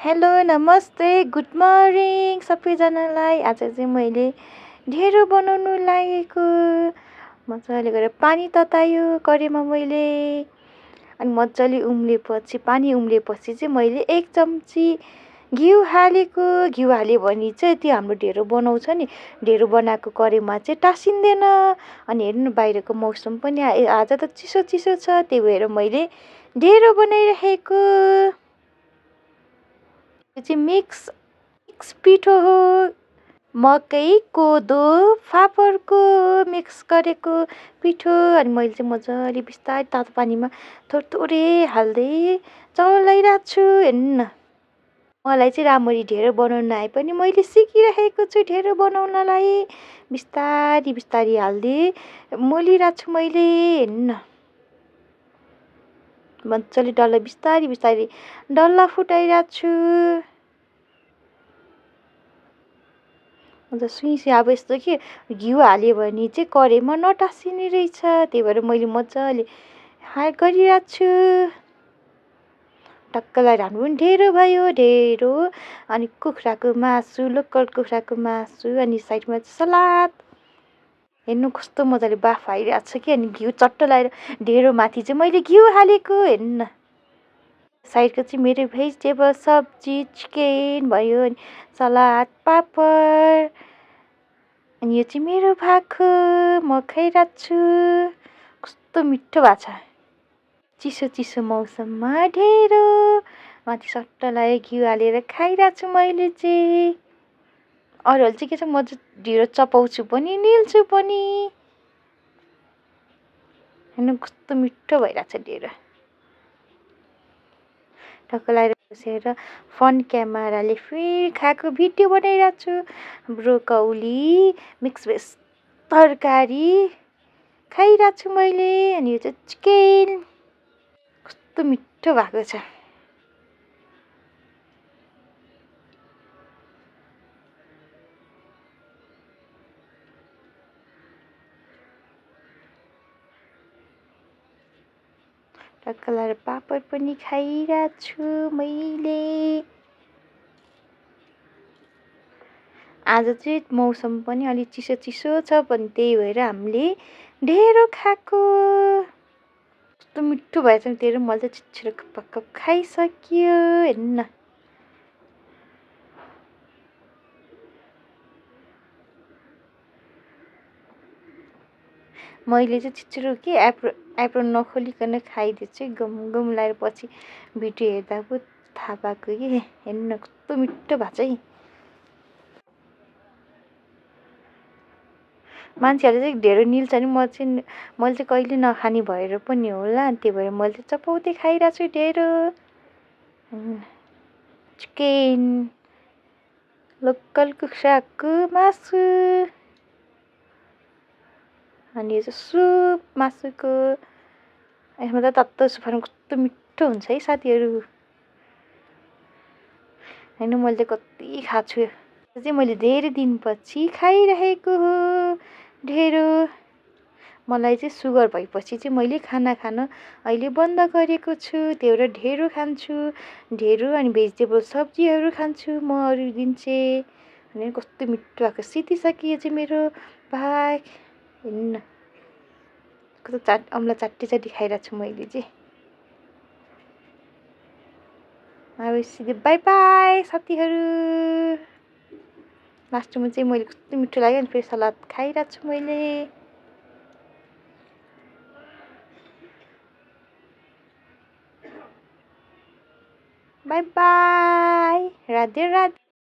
Hello नमस्ते good morning सबैजनालाई। आज चाहिँ मैले ढेँडो बनाउनु लागेको। मजाले गरेर पानी ततायो कराहीमा मैले, अनि मजाले उम्लेपछि पानी उम्लेपछि चाहिँ मैले 1 चम्ची घिउ हालेको। घिउ हाल्यो भने चाहिँ त्यो हाम्रो ढेँडो बनाउँछ नि, ढेँडो बनाएको कराहीमा चाहिँ टाँसिँदैन। अनि हेर्नु न बाहिरको मौसम पनि आज त चिसो चिसो छ, त्यही भएर मैले ढेँडो बनाइरहेको। यो चाहिँ मिक्स पिठो हो, मकै कोदो फापरको मिक्स गरेको पिठो। अनि मैले चाहिँ मजाले बिस्तारै तातो पानीमा थोरै हाल्दै चलाइरहेको छु। हेर्नु न, मलाई चाहिँ राम्ररी ढेँडो बनाउन आए पनि मैले सिकिरहेको छु ढेँडो बनाउनलाई। बिस्तारी बिस्तारी हाल्दै मोलिरहेको छु मैले। हेर्नु न, मजाले डल्ला बिस्तारी बिस्तारी डल्ला फुटाइरहेको छु। अन्त सुइँ अब यस्तो कि घिउ हाल्यो भने चाहिँ कराहीमा नटाँसिने रहेछ, त्यही भएर मैले मजाले गरिरहेको छु। टक्क लगाएर हाम्रो पनि ढेँडो भयो, ढेँडो। अनि कुखुराको मासु, लोकल कुखुराको मासु, अनि साइडमा सलाद। हेर्नु कस्तो मजाले बाफ आइरहेको छ कि, अनि घिउ चट्ट लगाएर ढेँडो माथि चाहिँ मैले घिउ हालेको। हेर्नु न, साइडको चाहिँ मेरो भेजिटेबल सब्जी चिकन भयो, अनि सलाद पापड। अनि यो चाहिँ मेरो भएको, म खाइरहेको छु। कस्तो मिठो भएको छ। चिसो चिसो मौसममा ढेँडो माथि सट्ट लगाएर घिउ हालेर खाइरहेको छु मैले चाहिँ। अरूहरूले चाहिँ के छ, म चाहिँ ढिँडो चपाउँछु पनि निल्छु पनि। हेर्नु कस्तो मिठो भइरहेको छ ढेँडो। टक्क लगाएर बसेर फन क्यामेराले फेरि खाएको भिडियो बनाइरहेको छु। ब्रोकौली मिक्स भेज तरकारी खाइरहेको छु मैले। अनि यो चाहिँ चिकन, कस्तो मिठो भएको छ। टक्क लगाएर पापड पनि खाइरहेको छु मैले। आज चाहिँ मौसम पनि अलिक चिसो चिसो छ पनि, त्यही भएर हामीले ढेँडो खाएको। कस्तो मिठो भएछ नि ढेँडो, मैले चाहिँ छिटो छिटो खाइसक्यो। हेर्नु न, मैले चाहिँ छिटो के एप्रोन नखोलिकन खाइदिएछु, गम गम लगाएर पछि भिडियो हेर्दा पो थाहा पाएको कि। हेर्नु न कस्तो मिठो भएको छ है। मान्छेहरूले चाहिँ ढेँडो निल्छ नि, मैले चाहिँ कहिले नखाने भएर पनि होला, त्यही भएर मैले चाहिँ चपाउँदै खाइरहेको छु ढेँडो। चिकन, लोकल कुखुराको मासु, अनि यो चाहिँ सुप मासुको। यसमा त तातो सुप खानु कस्तो मिठो हुन्छ है साथीहरू। होइन मैले कति खाएको छु, चाहिँ मैले धेरै दिनपछि खाइरहेको हो ढेँडो। मलाई चाहिँ सुगर भएपछि चाहिँ मैले खाना खान अहिले बन्द गरेको छु, त्यही भएर ढेँडो खान्छु। ढेँडो अनि भेजिटेबल सब्जीहरू खान्छु म अरू दिन चाहिँ। अनि कस्तो मिठो भएको सितिसक्यो चाहिँ मेरो भाग। हेर्नु न, कस्तो अम्ला चाटी चाटी खाइरहेको छु मैले चाहिँ। अब बाई बाई साथीहरू। लास्टमा चाहिँ मैले कस्तो मिठो लाग्यो, अनि फेरि सलाद खाइरहेको छु मैले। By by, Radhe Radhe.